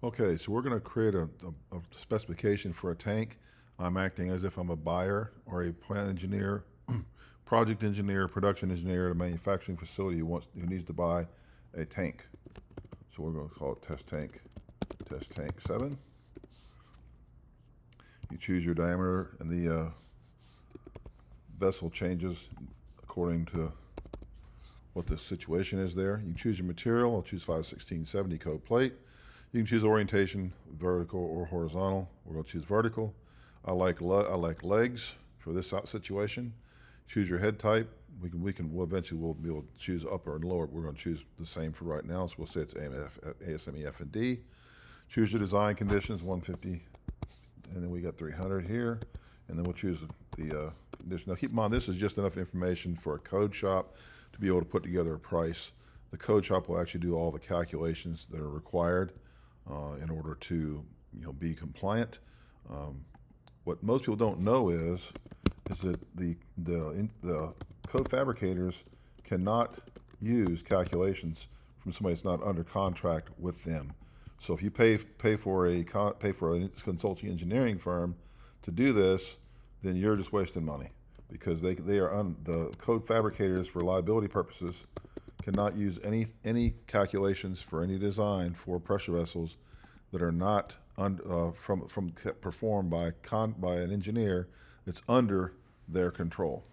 Okay, so we're going to create a specification for a tank. I'm acting as if I'm a buyer or a plant engineer, project engineer, production engineer at a manufacturing facility who needs to buy a tank. So we're going to call it test tank 7. You choose your diameter, and the vessel changes according to what the situation is there. You choose your material. I'll choose 5/16/70 code plate. You can choose orientation, vertical or horizontal. We're going to choose vertical. I like legs for this situation. Choose your head type. We'll eventually be able to choose upper and lower. We're going to choose the same for right now. So we'll say it's ASME F and D. Choose your design conditions, 150, and then we got 300 here. And then we'll choose the condition. Now keep in mind, this is just enough information for a code shop to be able to put together a price. The code shop will actually do all the calculations that are required in order to be compliant. What most people don't know is that the code fabricators cannot use calculations from somebody that's not under contract with them. So if you pay for a consulting engineering firm to do this, then you're just wasting money, because the code fabricators, for liability purposes, cannot use any calculations for any design for pressure vessels that are not performed by an engineer that's under their control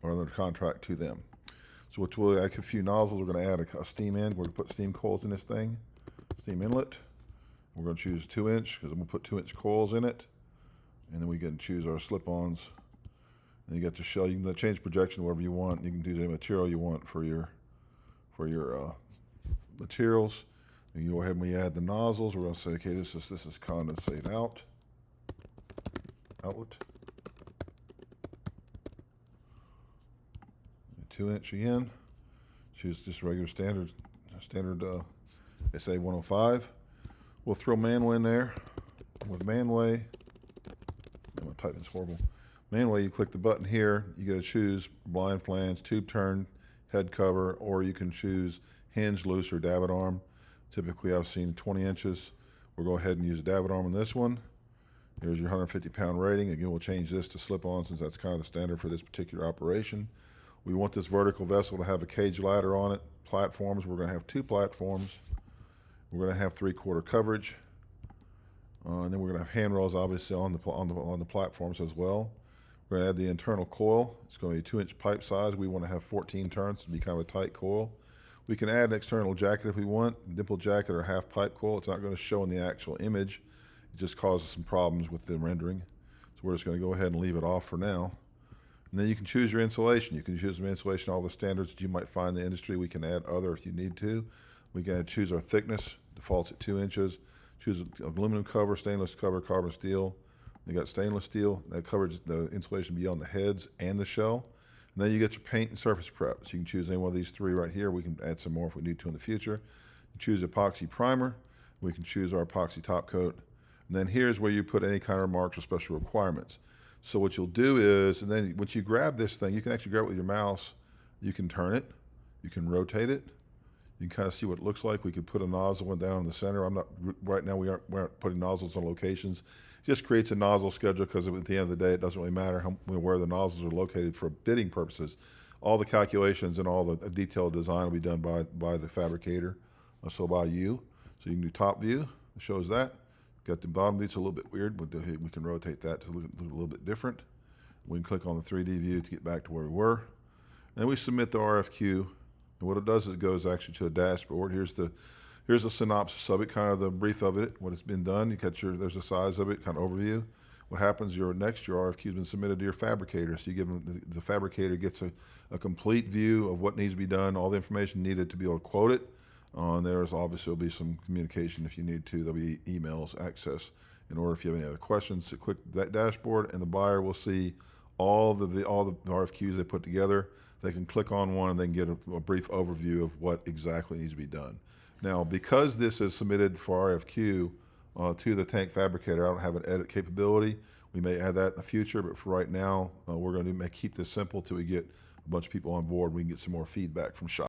or under contract to them. So we'll add a few nozzles. We're going to add a steam in. We're going to put steam coils in this thing, steam inlet. We're going to choose 2-inch because I'm going to put 2-inch coils in it, and then we can choose our slip-ons. And you got the shell. You can change projection wherever you want. You can do the material you want for your materials. And you go ahead and we add the nozzles. We're going to say, okay, this is condensate outlet. 2-inch again. Choose just regular standard SA 105. We'll throw manway in there. With manway, I'm going to type this horrible. Manway, you click the button here. You got to choose blind flange, tube turn, head cover, or you can choose hinge, loose, or davit arm. Typically, I've seen 20 inches. We'll go ahead and use davit arm on this one. Here's your 150-pound rating. Again, we'll change this to slip-on since that's kind of the standard for this particular operation. We want this vertical vessel to have a cage ladder on it. Platforms, we're going to have 2 platforms. We're going to have 3/4 coverage. And then we're going to have handrails, obviously, on the platforms as well. We're going to add the internal coil. It's going to be 2-inch pipe size. We want to have 14 turns to be kind of a tight coil. We can add an external jacket if we want, dimple jacket or half pipe coil. It's not going to show in the actual image. It just causes some problems with the rendering. So we're just going to go ahead and leave it off for now. And then you can choose your insulation. You can choose some insulation, all the standards that you might find in the industry. We can add other if you need to. We can choose our thickness. Defaults at 2 inches. Choose aluminum cover, stainless cover, carbon steel. You got stainless steel that covers the insulation beyond the heads and the shell. And then you get your paint and surface prep. So you can choose any one of these 3 right here. We can add some more if we need to in the future. You choose epoxy primer. We can choose our epoxy top coat. And then here's where you put any kind of marks or special requirements. So what you'll do is, and then once you grab this thing, you can actually grab it with your mouse. You can turn it. You can rotate it. You can kind of see what it looks like. We could put a nozzle one down in the center. Right now we aren't putting nozzles on locations. It just creates a nozzle schedule because at the end of the day, it doesn't really matter where the nozzles are located for bidding purposes. All the calculations and all the detailed design will be done by the fabricator, so by you. So you can do top view. It shows that. Got the bottom view. It's a little bit weird, but we can rotate that to look a little bit different. We can click on the 3D view to get back to where we were. And then we submit the RFQ. And what it does is it goes actually to a dashboard. Here's the synopsis of it, kind of the brief of it, what has been done. You got there's the size of it, kind of overview. What happens, your RFQ has been submitted to your fabricator. So you give them, the fabricator gets a complete view of what needs to be done, all the information needed to be able to quote it. And there's obviously will be some communication if you need to. There'll be emails access in order if you have any other questions. So click that dashboard and the buyer will see all the RFQs they put together. They can click on one and they can get a brief overview of what exactly needs to be done. Now, because this is submitted for RFQ to the tank fabricator, I don't have an edit capability. We may add that in the future, but for right now, we're going to keep this simple till we get a bunch of people on board and we can get some more feedback from shops.